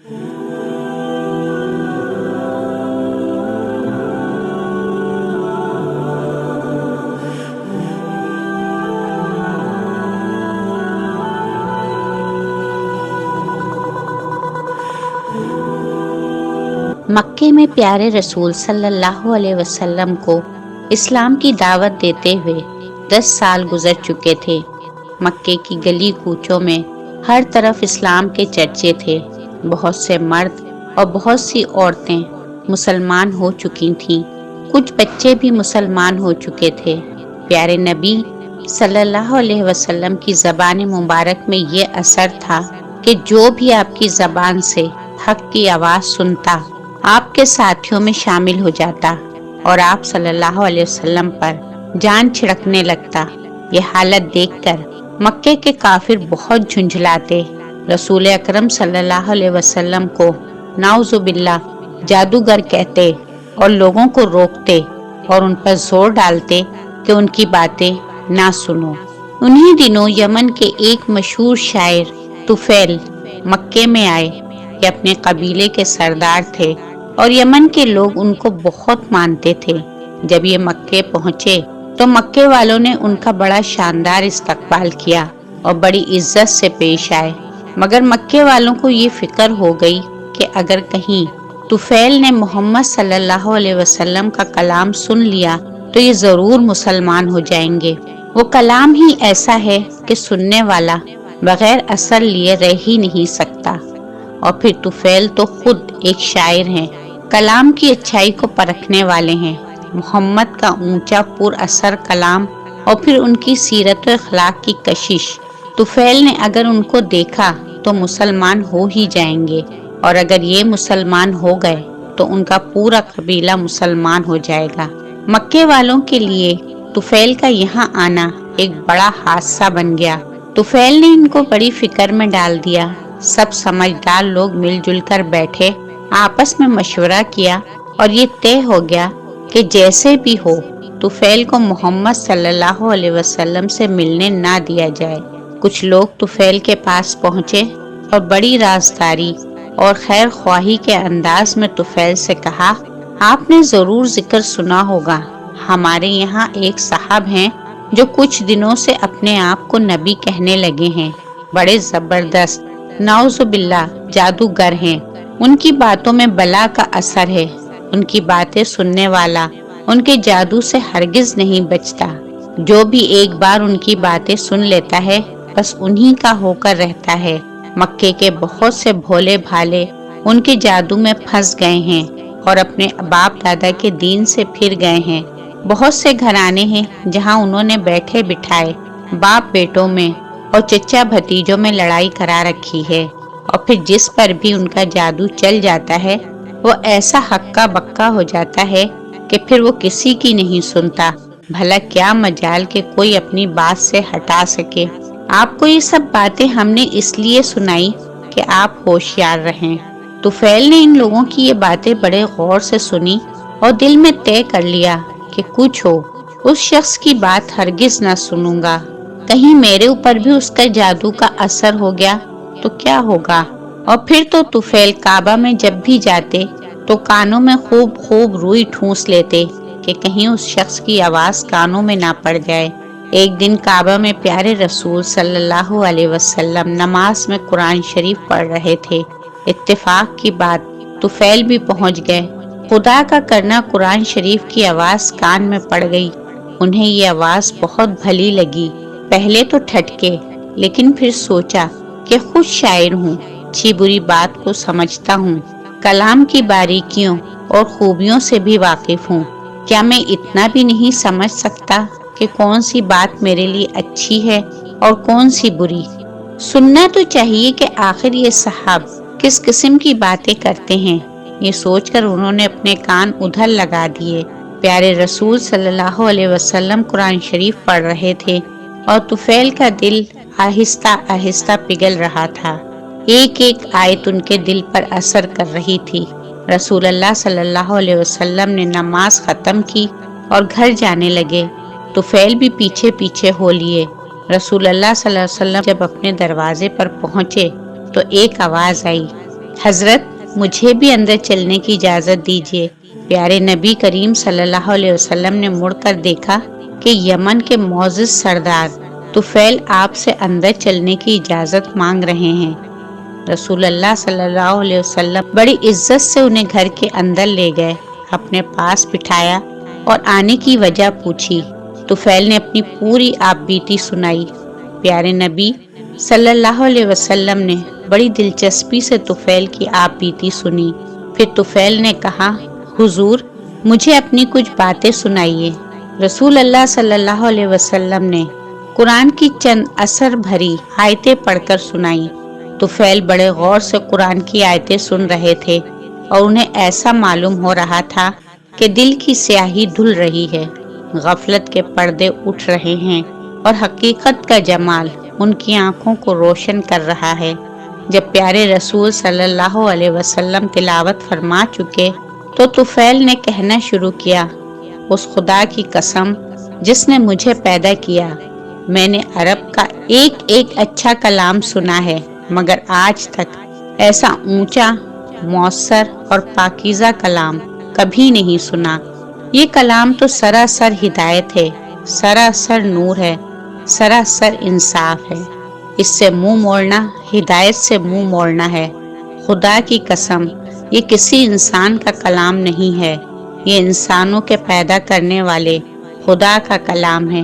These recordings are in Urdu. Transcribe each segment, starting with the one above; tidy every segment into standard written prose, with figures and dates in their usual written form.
مکے میں پیارے رسول صلی اللہ علیہ وسلم کو اسلام کی دعوت دیتے ہوئے 10 سال گزر چکے تھے۔ مکے کی گلی کوچوں میں ہر طرف اسلام کے چرچے تھے۔ بہت سے مرد اور بہت سی عورتیں مسلمان ہو چکی تھیں، کچھ بچے بھی مسلمان ہو چکے تھے۔ پیارے نبی صلی اللہ علیہ وسلم کی زبان مبارک میں یہ اثر تھا کہ جو بھی آپ کی زبان سے حق کی آواز سنتا آپ کے ساتھیوں میں شامل ہو جاتا اور آپ صلی اللہ علیہ وسلم پر جان چھڑکنے لگتا۔ یہ حالت دیکھ کر مکے کے کافر بہت جھنجھلاتے، رسول اکرم صلی اللہ علیہ وسلم کو نعوذ باللہ جادوگر کہتے اور لوگوں کو روکتے اور ان پر زور ڈالتے کہ ان کی باتیں نہ سنو۔ انہی دنوں یمن کے ایک مشہور شاعر طفیل مکے میں آئے۔ یہ اپنے قبیلے کے سردار تھے اور یمن کے لوگ ان کو بہت مانتے تھے۔ جب یہ مکے پہنچے تو مکے والوں نے ان کا بڑا شاندار استقبال کیا اور بڑی عزت سے پیش آئے، مگر مکے والوں کو یہ فکر ہو گئی کہ اگر کہیں طفیل نے محمد صلی اللہ علیہ وسلم کا کلام سن لیا تو یہ ضرور مسلمان ہو جائیں گے۔ وہ کلام ہی ایسا ہے کہ سننے والا بغیر اثر لیے رہ ہی نہیں سکتا، اور پھر طفیل تو خود ایک شاعر ہیں، کلام کی اچھائی کو پرکھنے والے ہیں۔ محمد کا اونچا پر اثر کلام اور پھر ان کی سیرت و اخلاق کی کشش، طفیل نے اگر ان کو دیکھا تو مسلمان ہو ہی جائیں گے، اور اگر یہ مسلمان ہو گئے تو ان کا پورا قبیلہ مسلمان ہو جائے گا۔ مکے والوں کے لیے طفیل کا یہاں آنا ایک بڑا حادثہ بن گیا۔ طفیل نے ان کو بڑی فکر میں ڈال دیا۔ سب سمجھدار لوگ مل جل کر بیٹھے، آپس میں مشورہ کیا اور یہ طے ہو گیا کہ جیسے بھی ہو طفیل کو محمد صلی اللہ علیہ وسلم سے ملنے نہ دیا جائے۔ کچھ لوگ طفیل کے پاس پہنچے اور بڑی رازداری اور خیر خواہی کے انداز میں طفیل سے کہا، آپ نے ضرور ذکر سنا ہوگا، ہمارے یہاں ایک صاحب ہیں جو کچھ دنوں سے اپنے آپ کو نبی کہنے لگے ہیں، بڑے زبردست نعوذ باللہ جادوگر ہیں، ان کی باتوں میں بلا کا اثر ہے، ان کی باتیں سننے والا ان کے جادو سے ہرگز نہیں بچتا، جو بھی ایک بار ان کی باتیں سن لیتا ہے بس انہی کا ہو کر رہتا ہے۔ مکے کے بہت سے بھولے بھالے ان کے جادو میں پھنس گئے ہیں اور اپنے باپ دادا کے دین سے پھر گئے ہیں۔ بہت سے گھرانے ہیں جہاں انہوں نے بیٹھے بٹھائے باپ بیٹوں میں اور چچا بھتیجوں میں لڑائی کرا رکھی ہے، اور پھر جس پر بھی ان کا جادو چل جاتا ہے وہ ایسا ہکا بکا ہو جاتا ہے کہ پھر وہ کسی کی نہیں سنتا۔ بھلا کیا مجال کہ کوئی اپنی بات سے ہٹا سکے۔ آپ کو یہ سب باتیں ہم نے اس لیے سنائی کہ آپ ہوشیار رہیں۔ طفیل نے ان لوگوں کی یہ باتیں بڑے غور سے سنی اور دل میں طے کر لیا کہ کچھ ہو اس شخص کی بات ہرگز نہ سنوں گا، کہیں میرے اوپر بھی اس کا جادو کا اثر ہو گیا تو کیا ہوگا۔ اور پھر تو طفیل کعبہ میں جب بھی جاتے تو کانوں میں خوب روئی ٹھونس لیتے کہ کہیں اس شخص کی آواز کانوں میں نہ پڑ جائے۔ ایک دن کعبہ میں پیارے رسول صلی اللہ علیہ وسلم نماز میں قرآن شریف پڑھ رہے تھے۔ اتفاق کی بات طفیل بھی پہنچ گئے۔ خدا کا کرنا قرآن شریف کی آواز کان میں پڑ گئی۔ انہیں یہ آواز بہت بھلی لگی۔ پہلے تو ٹھٹکے، لیکن پھر سوچا کہ خود شاعر ہوں، اچھی بری بات کو سمجھتا ہوں، کلام کی باریکیوں اور خوبیوں سے بھی واقف ہوں، کیا میں اتنا بھی نہیں سمجھ سکتا کہ کون سی بات میرے لیے اچھی ہے اور کون سی بری؟ سننا تو چاہیے کہ آخر یہ صاحب کس قسم کی باتیں کرتے ہیں۔ یہ سوچ کر انہوں نے اپنے کان ادھر لگا دیے۔ پیارے رسول صلی اللہ علیہ وسلم قرآن شریف پڑھ رہے تھے اور طفیل کا دل آہستہ آہستہ پگھل رہا تھا۔ ایک ایک آیت ان کے دل پر اثر کر رہی تھی۔ رسول اللہ صلی اللہ علیہ وسلم نے نماز ختم کی اور گھر جانے لگے۔ طفیل بھی پیچھے پیچھے ہو لیے۔ رسول اللہ صلی اللہ علیہ وسلم جب اپنے دروازے پر پہنچے تو ایک آواز آئی، حضرت مجھے بھی اندر چلنے کی اجازت دیجیے۔ پیارے نبی کریم صلی اللہ علیہ وسلم نے مڑ کر دیکھا کہ یمن کے معزز سردار طفیل آپ سے اندر چلنے کی اجازت مانگ رہے ہیں۔ رسول اللہ صلی اللہ علیہ وسلم بڑی عزت سے انہیں گھر کے اندر لے گئے، اپنے پاس بٹھایا اور آنے کی وجہ پوچھی۔ طفیل نے اپنی پوری آپ بیتی سنائی۔ پیارے نبی صلی اللہ علیہ وسلم نے بڑی دلچسپی سے طفیل کی آپ بیتی سنی۔ پھر طفیل نے کہا، حضور مجھے اپنی کچھ باتیں سنائیے۔ رسول اللہ صلی اللہ علیہ وسلم نے قرآن کی چند اثر بھری آیتیں پڑھ کر سنائیں۔ طفیل بڑے غور سے قرآن کی آیتیں سن رہے تھے اور انہیں ایسا معلوم ہو رہا تھا کہ دل کی سیاہی دھل رہی ہے، غفلت کے پردے اٹھ رہے ہیں اور حقیقت کا جمال ان کی آنکھوں کو روشن کر رہا ہے۔ جب پیارے رسول صلی اللہ علیہ وسلم تلاوت فرما چکے تو طفیل نے کہنا شروع کیا، اس خدا کی قسم جس نے مجھے پیدا کیا، میں نے عرب کا ایک ایک اچھا کلام سنا ہے، مگر آج تک ایسا اونچا، مؤثر اور پاکیزہ کلام کبھی نہیں سنا۔ یہ کلام تو سراسر ہدایت ہے، سراسر نور ہے، سراسر انصاف ہے۔ اس سے منہ موڑنا ہدایت سے منہ موڑنا ہے۔ خدا کی قسم یہ کسی انسان کا کلام نہیں ہے، یہ انسانوں کے پیدا کرنے والے خدا کا کلام ہے۔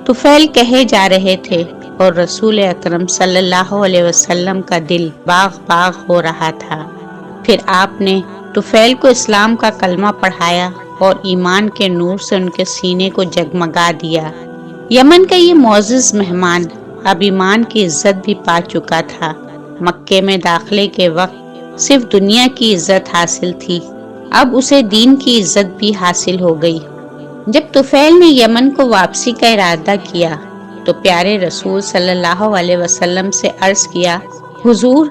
طفیل کہے جا رہے تھے اور رسول اکرم صلی اللہ علیہ وسلم کا دل باغ باغ ہو رہا تھا۔ پھر آپ نے طفیل کو اسلام کا کلمہ پڑھایا اور ایمان کے نور سے ان کے سینے کو جگمگا دیا۔ یمن کا یہ معزز مہمان اب ایمان کی عزت بھی پا چکا تھا۔ مکے میں داخلے کے وقت صرف دنیا کی عزت حاصل تھی، اب اسے دین کی عزت بھی حاصل ہو گئی۔ جب طفیل نے یمن کو واپسی کا ارادہ کیا تو پیارے رسول صلی اللہ علیہ وسلم سے عرض کیا، حضور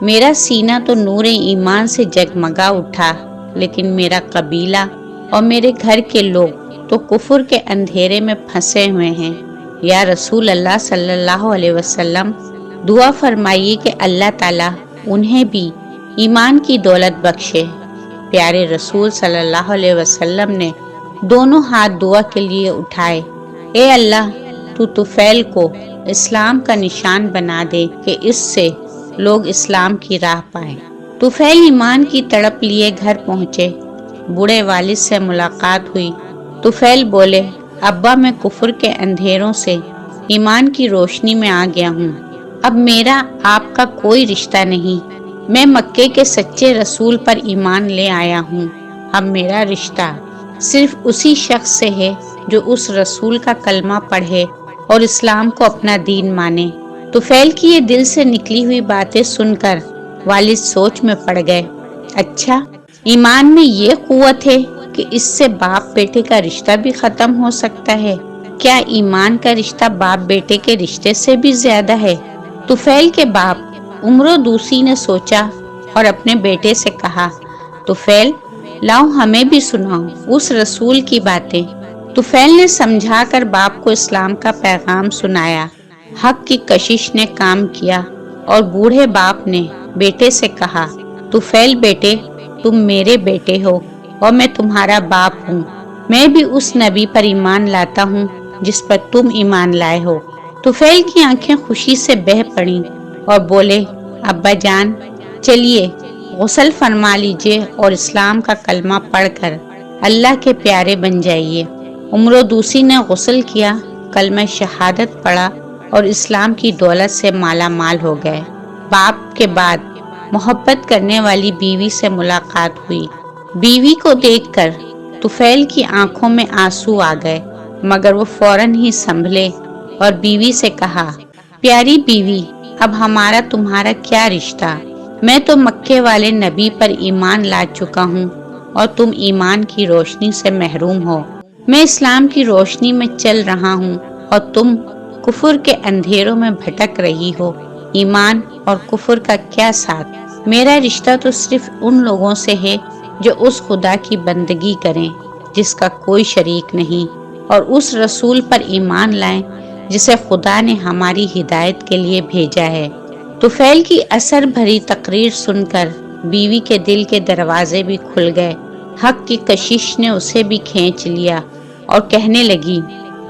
میرا سینہ تو نور ایمان سے جگمگا اٹھا، لیکن میرا قبیلہ اور میرے گھر کے لوگ تو کفر کے اندھیرے میں پھنسے ہوئے ہیں۔ یا رسول اللہ صلی اللہ علیہ وسلم دعا فرمائیے کہ اللہ تعالیٰ انہیں بھی ایمان کی دولت بخشے۔ پیارے رسول صلی اللہ علیہ وسلم نے دونوں ہاتھ دعا کے لیے اٹھائے، اے اللہ تو طفیل کو اسلام کا نشان بنا دے کہ اس سے لوگ اسلام کی راہ پائیں۔ طفیل ایمان کی تڑپ لیے گھر پہنچے، بوڑھے والد سے ملاقات ہوئی۔ طفیل بولے، ابا میں کفر کے اندھیروں سے ایمان کی روشنی میں آ گیا ہوں، اب میرا آپ کا کوئی رشتہ نہیں، میں مکے کے سچے رسول پر ایمان لے آیا ہوں، اب میرا رشتہ صرف اسی شخص سے ہے جو اس رسول کا کلمہ پڑھے اور اسلام کو اپنا دین مانے۔ طفیل کی یہ دل سے نکلی ہوئی باتیں سن کر والد سوچ میں پڑ گئے، اچھا ایمان میں یہ قوت ہے کہ اس سے باپ بیٹے کا رشتہ بھی ختم ہو سکتا ہے؟ کیا ایمان کا رشتہ باپ بیٹے کے رشتے سے بھی زیادہ ہے؟ طفیل کے باپ عمرو دوسی نے سوچا اور اپنے بیٹے سے کہا، طفیل لاؤ ہمیں بھی سناؤ اس رسول کی باتیں۔ طفیل نے سمجھا کر باپ کو اسلام کا پیغام سنایا۔ حق کی کشش نے کام کیا اور بوڑھے باپ نے بیٹے سے کہا، طفیل بیٹے تم میرے بیٹے ہو اور میں تمہارا باپ ہوں، میں بھی اس نبی پر ایمان لاتا ہوں جس پر تم ایمان لائے ہو۔ طفیل کی آنکھیں خوشی سے بہہ پڑیں اور بولے، ابا جان چلیے غسل فرما لیجئے اور اسلام کا کلمہ پڑھ کر اللہ کے پیارے بن جائیے۔ عمرو دوسی نے غسل کیا، کلمہ شہادت پڑھا اور اسلام کی دولت سے مالا مال ہو گئے۔ باپ کے بعد محبت کرنے والی بیوی سے ملاقات ہوئی۔ بیوی کو دیکھ کر طفیل کی آنکھوں میں آنسو آ گئے، مگر وہ فوراً ہی سنبھلے اور بیوی سے کہا، پیاری بیوی اب ہمارا تمہارا کیا رشتہ، میں تو مکے والے نبی پر ایمان لا چکا ہوں اور تم ایمان کی روشنی سے محروم ہو، میں اسلام کی روشنی میں چل رہا ہوں اور تم کفر کے اندھیروں میں بھٹک رہی ہو۔ ایمان اور کفر کا کیا ساتھ، میرا رشتہ تو صرف ان لوگوں سے ہے جو اس خدا کی بندگی کریں جس کا کوئی شریک نہیں، اور اس رسول پر ایمان لائیں جسے خدا نے ہماری ہدایت کے لیے بھیجا ہے۔ طفیل کی اثر بھری تقریر سن کر بیوی کے دل کے دروازے بھی کھل گئے۔ حق کی کشش نے اسے بھی کھینچ لیا اور کہنے لگی،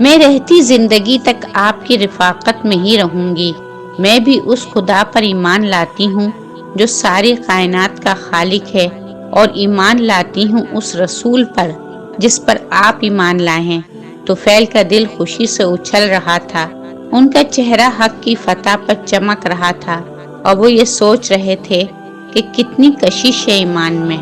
میں رہتی زندگی تک آپ کی رفاقت میں ہی رہوں گی۔ میں بھی اس خدا پر ایمان لاتی ہوں جو ساری کائنات کا خالق ہے، اور ایمان لاتی ہوں اس رسول پر جس پر آپ ایمان لائے ہیں۔ طفیل کا دل خوشی سے اچھل رہا تھا، ان کا چہرہ حق کی فتح پر چمک رہا تھا، اور وہ یہ سوچ رہے تھے کہ کتنی کشش ہے ایمان میں۔